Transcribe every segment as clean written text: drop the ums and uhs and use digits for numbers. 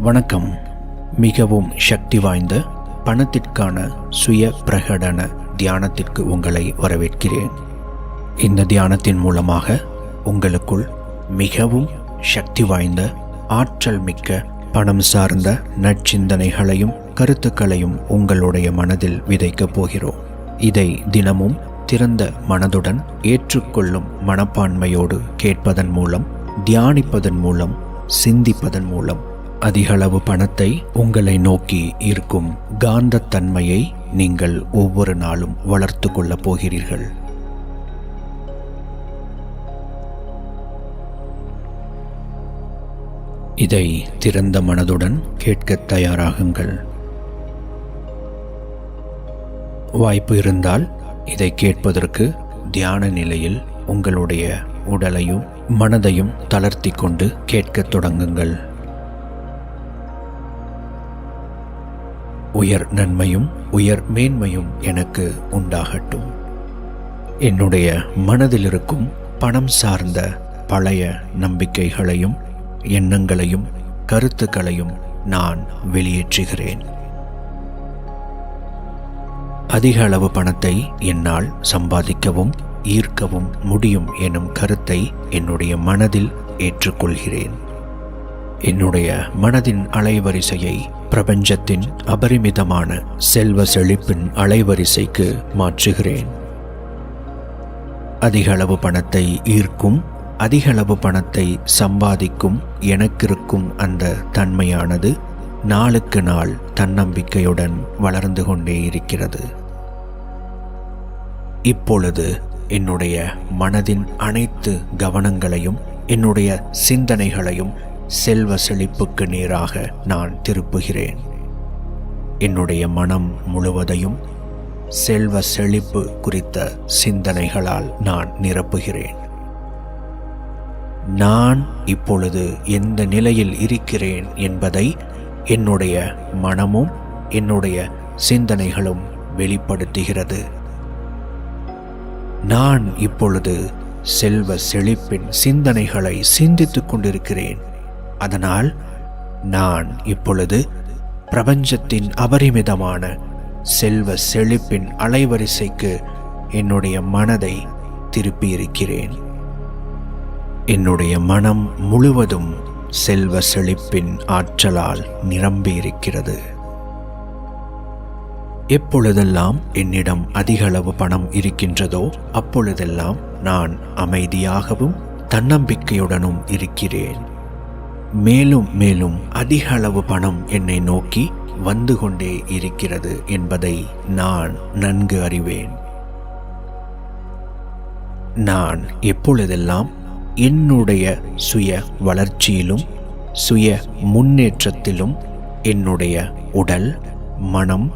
வணக்கம். மிகவும் சக்தி வாய்ந்த பணத்திற்கான சுய பிரகடன தியானத்திற்கு உங்களை வரவேற்கிறேன். இந்த தியானத்தின் மூலமாக உங்களுக்குள் மிகவும் சக்தி வாய்ந்த ஆற்றல் மிக்க பணம் சார்ந்த நற்சிந்தனைகளையும் கருத்துக்களையும் உங்களுடைய மனதில் விதைக்கப் போகிறோம். இதை தினமும் திறந்த மனதுடன் ஏற்றுக்கொள்ளும் மனப்பான்மையோடு கேட்பதன் மூலம், தியானிப்பதன் மூலம், சிந்திப்பதன் மூலம் அதிகளவு பணத்தை உங்களை நோக்கி இருக்கும் காந்தத்தன்மையை நீங்கள் ஒவ்வொரு நாளும் வளர்த்து கொள்ளப் போகிறீர்கள். இதை திறந்த மனதுடன் கேட்க தயாராகுங்கள். வாய்ப்பு இருந்தால் இதை கேட்பதற்கு தியான நிலையில் உங்களுடைய உடலையும் மனதையும் தளர்த்தி கொண்டு கேட்கத் தொடங்குங்கள். உயர் நன்மையும் உயர் மேன்மையும் எனக்கு உண்டாகட்டும். என்னுடைய மனதில் இருக்கும் பணம் சார்ந்த பழைய நம்பிக்கைகளையும் எண்ணங்களையும் கருத்துக்களையும் நான் வெளியேற்றுகிறேன். அதிக அளவு பணத்தை என்னால் சம்பாதிக்கவும் ஈர்க்கவும் முடியும் எனும் கருத்தை என்னுடைய மனதில் ஏற்றுக்கொள்கிறேன். என்னுடைய மனதின் அலைவரிசையை பிரபஞ்சத்தின் அபரிமிதமான செல்வ செழிப்பின் அலைவரிசைக்கு மாற்றுகிறேன். அதிக அளவு பணத்தை ஈர்க்கும், அதிக அளவு பணத்தை சம்பாதிக்கும் எனக்கிருக்கும் அந்த தன்மையானது நாளுக்கு நாள் தன்னம்பிக்கையுடன் வளர்ந்து கொண்டே இருக்கிறது. இப்பொழுது என்னுடைய மனதின் அனைத்து கவனங்களையும் என்னுடைய சிந்தனைகளையும் செல்வ செழிப்புக்கு நேராக நான் திருப்புகிறேன். என்னுடைய மனம் முழுவதையும் செல்வ செழிப்பு குறித்த சிந்தனைகளால் நான் நிரப்புகிறேன். நான் இப்பொழுது எந்த நிலையில் இருக்கிறேன் என்பதை என்னுடைய மனமும் என்னுடைய சிந்தனைகளும் வெளிப்படுத்துகிறது. நான் இப்பொழுது செல்வ செழிப்பின் சிந்தனைகளை சிந்தித்துக் கொண்டிருக்கிறேன். அதனால் நான் இப்பொழுது பிரபஞ்சத்தின் அபரிமிதமான செல்வ செழிப்பின் அலைவரிசைக்கு என்னுடைய மனதை திருப்பியிருக்கிறேன். என்னுடைய மனம் முழுவதும் செல்வ செழிப்பின் ஆற்றலால் நிரம்பியிருக்கிறது. எப்பொழுதெல்லாம் என்னிடம் அதிக அளவு பணம் இருக்கின்றதோ அப்பொழுதெல்லாம் நான் அமைதியாகவும் தன்னம்பிக்கையுடனும் இருக்கிறேன். மேலும் மேலும் அதிக அளவு பணம் என்னை நோக்கி வந்து கொண்டே இருக்கிறது என்பதை நான் நன்கு அறிவேன். நான் எப்பொழுதெல்லாம் என்னுடைய சுய வளர்ச்சியிலும் சுய முன்னேற்றத்திலும் என்னுடைய உடல், மனம்,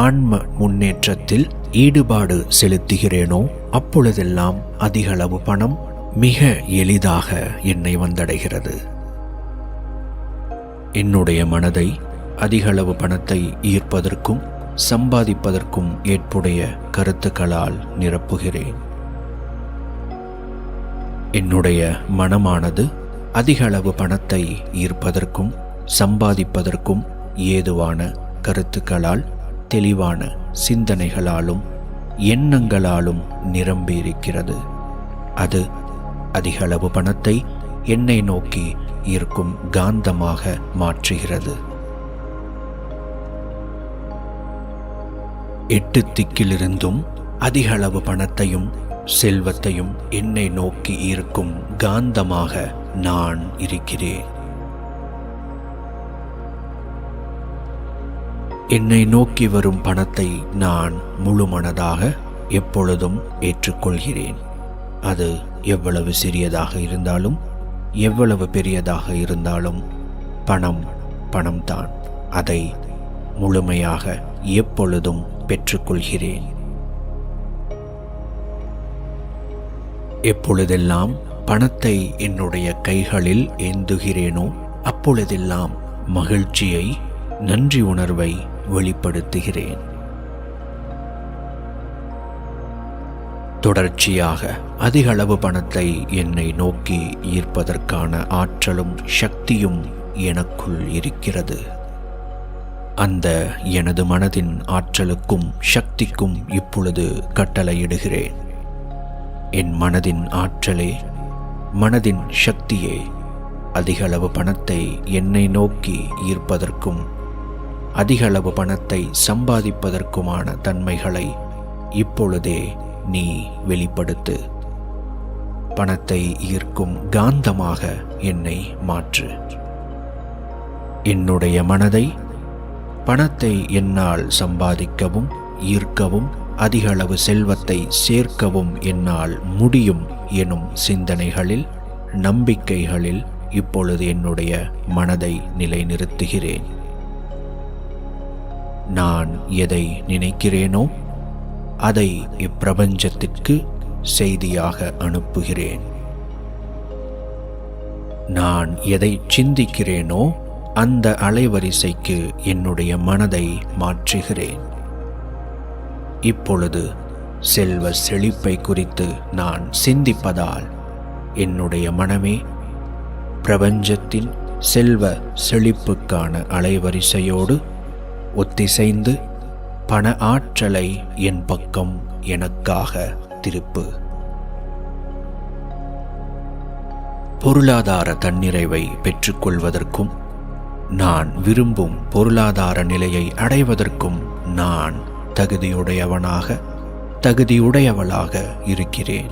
ஆன்ம முன்னேற்றத்தில் ஈடுபாடு செலுத்துகிறேனோ அப்பொழுதெல்லாம் அதிக அளவு பணம் மிக எளிதாக என்னை வந்தடைகிறது. என்னுடைய மனதை அதிக அளவு பணத்தை ஈர்ப்பதற்கும் சம்பாதிப்பதற்கும் ஏற்புடைய கருத்துக்களால் நிரப்புகிறேன். என்னுடைய மனமானது அதிக அளவு பணத்தை ஈர்ப்பதற்கும் சம்பாதிப்பதற்கும் ஏதுவான கருத்துக்களால், தெளிவான சிந்தனைகளாலும் எண்ணங்களாலும் நிரம்பியிருக்கிறது. அது அதிக அளவு பணத்தை என்னை நோக்கி ஈர்க்கும் காந்தமாக மாற்றுகிறது. 8 திக்கிலிருந்தும் அதிக அளவு பணத்தையும் செல்வத்தையும் என்னை நோக்கி ஈர்க்கும் காந்தமாக நான் இருக்கிறேன். என்னை நோக்கி வரும் பணத்தை நான் முழு மனதாக எப்பொழுதும் ஏற்றுக்கொள்கிறேன். அது எவ்வளவு சிறியதாக இருந்தாலும் எவ்வளவு பெரியதாக இருந்தாலும் பணம் பணம்தான். அதை முழுமையாக எப்பொழுதும் பெற்றுக்கொள்கிறேன். எப்பொழுதெல்லாம் பணத்தை என்னுடைய கைகளில் ஏந்துகிறேனோ அப்பொழுதெல்லாம் மகிழ்ச்சியை, நன்றி உணர்வை வெளிப்படுத்துகிறேன். தொடர்ச்சியாக அதிக அளவு பணத்தை என்னை நோக்கி ஈர்ப்பதற்கான ஆற்றலும் சக்தியும் எனக்குள் இருக்கிறது. அந்த எனது மனதின் ஆற்றலுக்கும் சக்திக்கும் இப்பொழுது கட்டளையிடுகிறேன். என் மனதின் ஆற்றலே, மனதின் சக்தியே, அதிகளவு பணத்தை என்னை நோக்கி ஈர்ப்பதற்கும் அதிகளவு பணத்தை சம்பாதிப்பதற்குமான தன்மைகளை இப்பொழுதே நீ வெளிப்படுத்து. பணத்தை ஈர்க்கும் காந்தமாக என்னை மாற்று. என்னுடைய மனதை பணத்தை என்னால் சம்பாதிக்கவும் ஈர்க்கவும் அதிகளவு செல்வத்தை சேர்க்கவும் என்னால் முடியும் எனும் சிந்தனைகளில், நம்பிக்கைகளில் இப்பொழுது என்னுடைய மனதை நிலைநிறுத்துகிறேன். நான் எதை நினைக்கிறேனோ அதை இப்பிரபஞ்சத்திற்கு செய்தியாக அனுப்புகிறேன். நான் எதை சிந்திக்கிறேனோ அந்த அலைவரிசைக்கு என்னுடைய மனதை மாற்றுகிறேன். இப்பொழுது செல்வ செழிப்பை குறித்து நான் சிந்திப்பதால் என்னுடைய மனமே பிரபஞ்சத்தின் செல்வ செழிப்புக்கான அலைவரிசையோடு ஒத்திசைந்து பண ஆற்றலை என் பக்கம் எனக்காக திருப்பு. பொருளாதார தன்னிறைவை பெற்றுக்கொள்வதற்கும் நான் விரும்பும் பொருளாதார நிலையை அடைவதற்கும் நான் தகுதியுடையவளாக இருக்கிறேன்.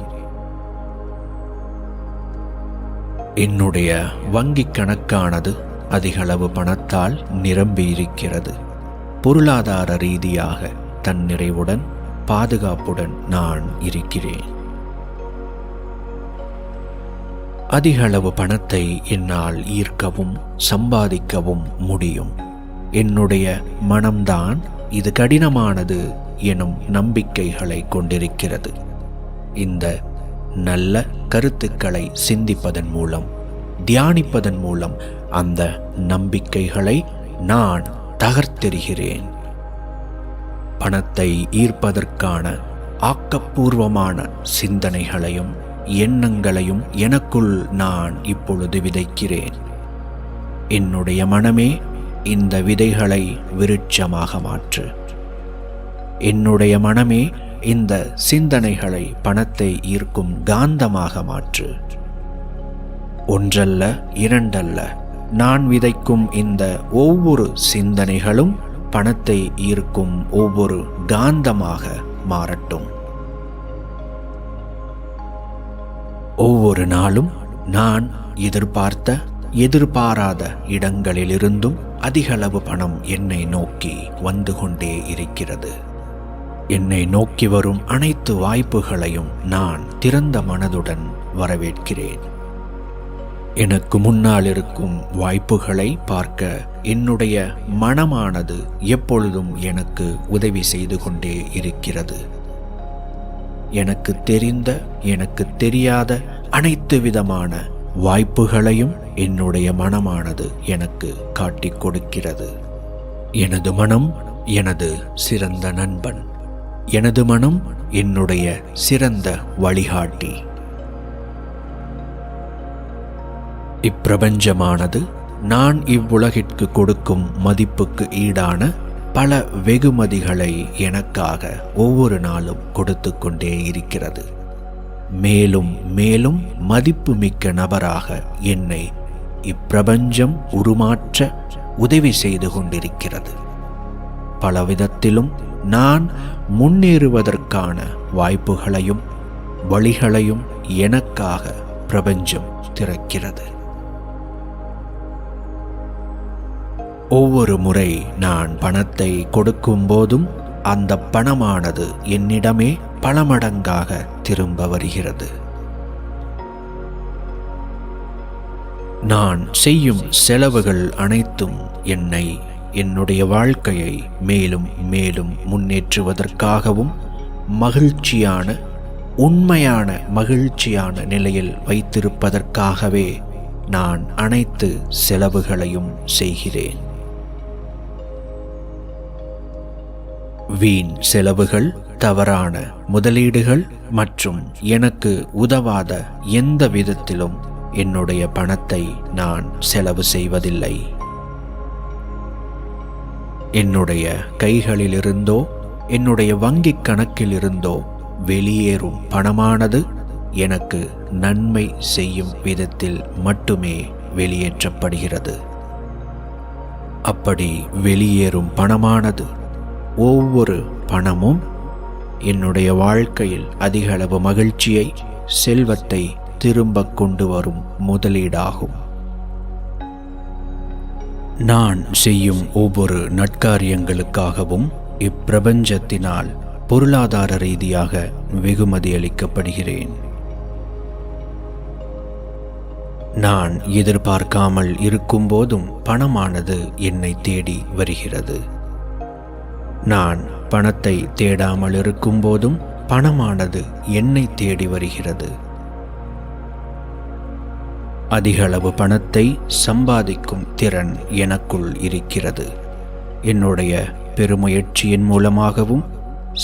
என்னுடைய வங்கிக் கணக்கானது அதிகளவு பணத்தால் நிரம்பியிருக்கிறது. பொருளாதார ரீதியாக தன்னிறைவுடன் பாதுகாப்புடன் நான் இருக்கிறேன். அதிகளவு பணத்தை என்னால் ஈர்க்கவும் சம்பாதிக்கவும் முடியும். என்னுடைய மனம்தான் இது கடினமானது எனும் நம்பிக்கைகளை கொண்டிருக்கிறது. இந்த நல்ல கருத்துக்களை சிந்திப்பதன் மூலம், தியானிப்பதன் மூலம் அந்த நம்பிக்கைகளை நான் தகர்த்தெறிகிறேன். பணத்தை ஈர்ப்பதற்கான ஆக்கப்பூர்வமான சிந்தனைகளையும் எண்ணங்களையும் எனக்குள் நான் இப்பொழுது விதைக்கிறேன். என்னுடைய மனமே இந்த விதைகளை விருட்சமாக மாற்று. என்னுடைய மனமே இந்த சிந்தனைகளை பணத்தை ஈர்க்கும் காந்தமாக மாற்று. ஒன்றல்ல இரண்டல்ல, நான் விதைக்கும் இந்த ஒவ்வொரு சிந்தனைகளும் பணத்தை ஈர்க்கும் ஒவ்வொரு காந்தமாக மாறட்டும். ஒவ்வொரு நாளும் நான் எதிர்பாராத இடங்களிலிருந்தும் அதிகளவு பணம் என்னை நோக்கி வந்து கொண்டே இருக்கிறது. என்னை நோக்கி வரும் அனைத்து வாய்ப்புகளையும் நான் திறந்த மனதுடன் வரவேற்கிறேன். எனக்கு முன்னால் இருக்கும் வாய்ப்புகளை பார்க்க என்னுடைய மனமானது எப்பொழுதும் எனக்கு உதவி செய்து கொண்டே இருக்கிறது. எனக்கு தெரிந்த எனக்கு தெரியாத அனைத்து விதமான வாய்ப்புகளையும் என்னுடைய மனமானது எனக்கு காட்டிக் கொடுக்கிறது. எனது மனம் எனது சிறந்த நண்பன். எனது மனம் என்னுடைய சிறந்த வழிகாட்டி. இப்பிரபஞ்சமானது நான் இவ்வுலகிற்கு கொடுக்கும் மதிப்புக்கு ஈடான பல வெகுமதிகளை எனக்காக ஒவ்வொரு நாளும் கொடுத்து கொண்டே இருக்கிறது. மேலும் மேலும் மதிப்புமிக்க நபராக என்னை இப்பிரபஞ்சம் உருமாற்ற உதவி செய்து கொண்டிருக்கிறது. பலவிதத்திலும் நான் முன்னேறுவதற்கான வாய்ப்புகளையும் வழிகளையும் எனக்காக பிரபஞ்சம் திறக்கிறது. ஒவ்வொரு முறை நான் பணத்தை கொடுக்கும் போதும் அந்த பணமானது என்னிடமே பல மடங்காக திரும்ப வருகிறது. நான் செய்யும் செலவுகள் அனைத்தும் என்னை, என்னுடைய வாழ்க்கையை மேலும் மேலும் முன்னேற்றுவதற்காகவும் மகிழ்ச்சியான, உண்மையான மகிழ்ச்சியான நிலையில் வைத்திருப்பதற்காகவே நான் அனைத்து செலவுகளையும் செய்கிறேன். வீண் செலவுகள், தவறான முதலீடுகள் மற்றும் எனக்கு உதவாத எந்த விதத்திலும் என்னுடைய பணத்தை நான் செலவு செய்வதில்லை. என்னுடைய கைகளிலிருந்தோ என்னுடைய வங்கிக் கணக்கிலிருந்தோ வெளியேறும் பணமானது எனக்கு நன்மை செய்யும் விதத்தில் மட்டுமே வெளியேற்றப்படுகிறது. அப்படி வெளியேறும் பணமானது, ஒவ்வொரு பணமும் என்னுடைய வாழ்க்கையில் அதிகளவு மகிழ்ச்சியை, செல்வத்தை திரும்ப கொண்டு வரும் முதலீடாகும். நான் செய்யும் ஒவ்வொரு நற்காரியங்களுக்காகவும் இப்பிரபஞ்சத்தினால் பொருளாதார ரீதியாக வெகுமதி அளிக்கப்படுகிறேன். நான் எதிர்பார்க்காமல் இருக்கும்போதும் பணமானது என்னை தேடி வருகிறது. நான் பணத்தை தேடாமல் இருக்கும்போதும் பணமானது என்னை தேடி வருகிறது. அதிகளவு பணத்தை சம்பாதிக்கும் திறன் எனக்குள் இருக்கிறது. என்னுடைய பெருமுயற்சியின் மூலமாகவும்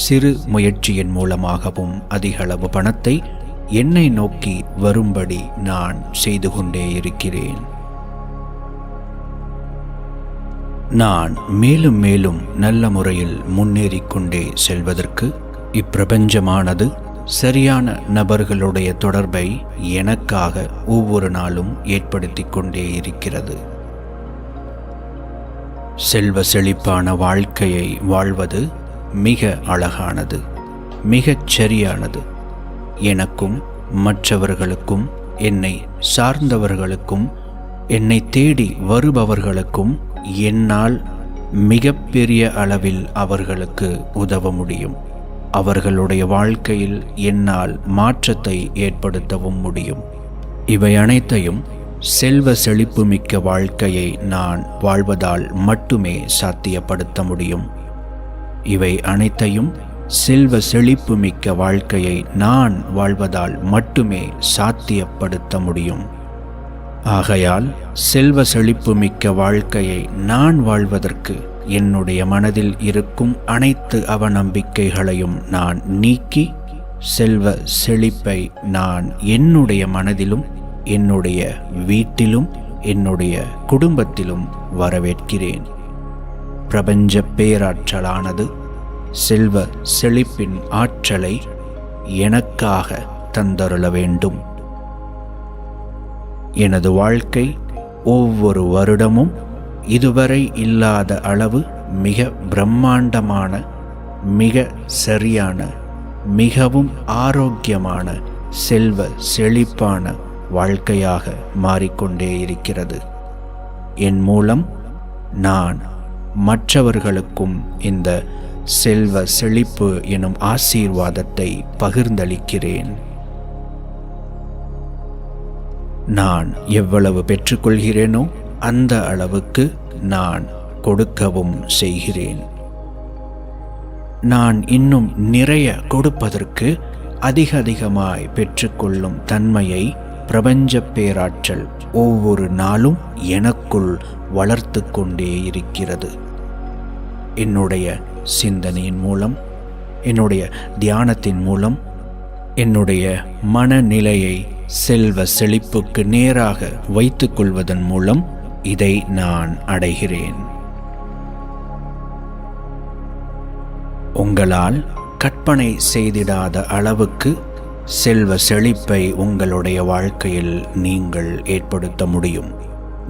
சிறு முயற்சியின் மூலமாகவும் அதிகளவு பணத்தை என்னை நோக்கி வரும்படி நான் செய்து கொண்டே இருக்கிறேன். நான் மேலும் மேலும் நல்ல முறையில் முன்னேறிக்கொண்டே செல்வதற்கு இப்பிரபஞ்சமானது சரியான நபர்களுடைய தொடர்பை எனக்காக ஒவ்வொரு நாளும் ஏற்படுத்தி கொண்டே இருக்கிறது. செல்வ செழிப்பான வாழ்க்கையை வாழ்வது மிக அழகானது, மிகச் சரியானது. எனக்கும் மற்றவர்களுக்கும், என்னை சார்ந்தவர்களுக்கும், என்னை தேடி வருபவர்களுக்கும் என்னால் மிகப்பெரிய அளவில் அவர்களுக்கு உதவ முடியும். அவர்களுடைய வாழ்க்கையில் என்னால் மாற்றத்தை ஏற்படுத்தவும் முடியும். இவை அனைத்தையும் செல்வ செழிப்பு மிக்க வாழ்க்கையை நான் வாழ்வதால் மட்டுமே சாத்தியப்படுத்த முடியும். இவை அனைத்தையும் செல்வ செழிப்பு மிக்க வாழ்க்கையை நான் வாழ்வதால் மட்டுமே சாத்தியப்படுத்த முடியும். ஆகையால் செல்வ செழிப்பு மிக்க வாழ்க்கையை நான் வாழ்வதற்கு என்னுடைய மனதில் இருக்கும் அனைத்து அவநம்பிக்கைகளையும் நான் நீக்கி செல்வ செழிப்பை நான் என்னுடைய மனதிலும், என்னுடைய வீட்டிலும், என்னுடைய குடும்பத்திலும் வரவேற்கிறேன். பிரபஞ்ச பேராற்றலானது செல்வ செழிப்பின் ஆற்றலை எனக்காக தந்தருள வேண்டும். எனது வாழ்க்கை ஒவ்வொரு வருடமும் இதுவரை இல்லாத அளவு மிக பிரம்மாண்டமான, மிக சரியான, மிகவும் ஆரோக்கியமான, செல்வ செழிப்பான வாழ்க்கையாக மாறிக்கொண்டே இருக்கிறது. என் மூலம் நான் மற்றவர்களுக்கும் இந்த செல்வ செழிப்பு எனும் ஆசீர்வாதத்தை பகிர்ந்தளிக்கிறேன். நான் எவ்வளவு பெற்றுக்கொள்கிறேனோ அந்த அளவுக்கு நான் கொடுக்கவும் செய்கிறேன். நான் இன்னும் நிறைய கொடுப்பதற்கு அதிகமாய் பெற்றுக்கொள்ளும் தன்மையை பிரபஞ்ச பேராற்றல் ஒவ்வொரு நாளும் எனக்குள் வளர்த்து கொண்டே இருக்கிறது. என்னுடைய சிந்தனையின் மூலம், என்னுடைய தியானத்தின் மூலம், என்னுடைய மனநிலையை செல்வ செழிப்புக்கு நேராக வைத்துக் கொள்வதன் மூலம் இதை நான் அடைகிறேன். உங்களால் கற்பனை செய்திடாத அளவுக்கு செல்வ செழிப்பை உங்களுடைய வாழ்க்கையில் நீங்கள் ஏற்படுத்த முடியும்,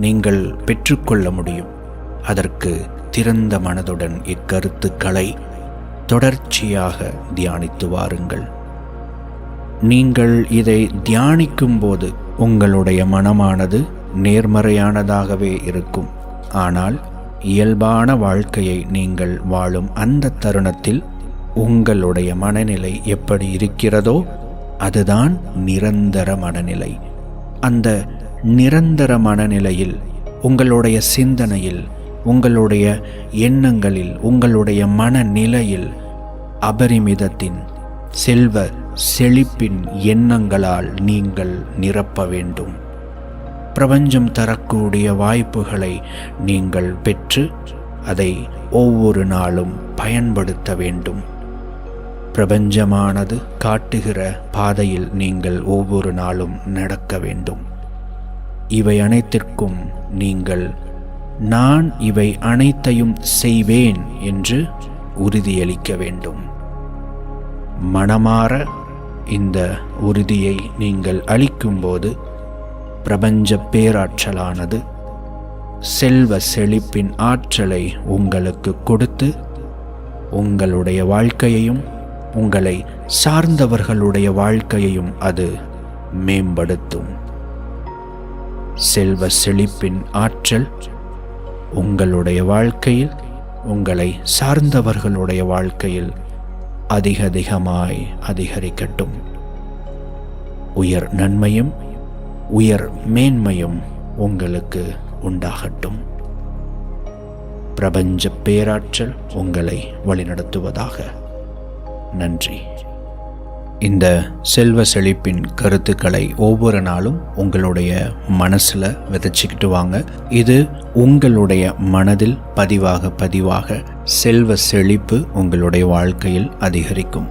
நீங்கள் பெற்றுக்கொள்ள முடியும். அதற்கு திறந்த மனதுடன் இக்கருத்துக்களை தொடர்ச்சியாக தியானித்து வாருங்கள். நீங்கள் இதை தியானிக்கும் போது உங்களுடைய மனமானது நேர்மறையானதாகவே இருக்கும். ஆனால் இயல்பான வாழ்க்கையை நீங்கள் வாழும் அந்த தருணத்தில் உங்களுடைய மனநிலை எப்படி இருக்கிறதோ அதுதான் நிரந்தர மனநிலை. அந்த நிரந்தர மனநிலையில், உங்களுடைய சிந்தனையில், உங்களுடைய எண்ணங்களில், உங்களுடைய மனநிலையில் அபரிமிதத்தின் செல்வ செழிப்பின் எண்ணங்களால் நீங்கள் நிரப்ப வேண்டும். பிரபஞ்சம் தரக்கூடிய வாய்ப்புகளை நீங்கள் பெற்று அதை ஒவ்வொரு நாளும் பயன்படுத்த வேண்டும். பிரபஞ்சமானது காட்டுகிற பாதையில் நீங்கள் ஒவ்வொரு நாளும் நடக்க வேண்டும். இவை அனைத்திற்கும் நீங்கள் நான் இவை அனைத்தையும் செய்வேன் என்று உறுதியளிக்க வேண்டும். மனமாற இந்த உறுதியை நீங்கள் அளிக்கும்போது பிரபஞ்ச பேராற்றலானது செல்வ செழிப்பின் ஆற்றலை உங்களுக்கு கொடுத்து உங்களுடைய வாழ்க்கையையும் உங்களை சார்ந்தவர்களுடைய வாழ்க்கையையும் அது மேம்படுத்தும். செல்வ செழிப்பின் ஆற்றல் உங்களுடைய வாழ்க்கையில், உங்களை சார்ந்தவர்களுடைய வாழ்க்கையில் அதிகமாய் அதிகரிக்கட்டும். உயர் நன்மையும் உயர் மேன்மையும் உங்களுக்கு உண்டாகட்டும். பிரபஞ்ச பேராற்றல் உங்களை வழிநடத்துவதாக. நன்றி. இந்த செல்வ செழிப்பின் கருத்துக்களை ஒவ்வொரு நாளும் உங்களுடைய மனசில் விதைச்சிக்கிட்டு வாங்க. இது உங்களுடைய மனதில் பதிவாக செல்வ செழிப்பு உங்களுடைய வாழ்க்கையில் அதிகரிக்கும்.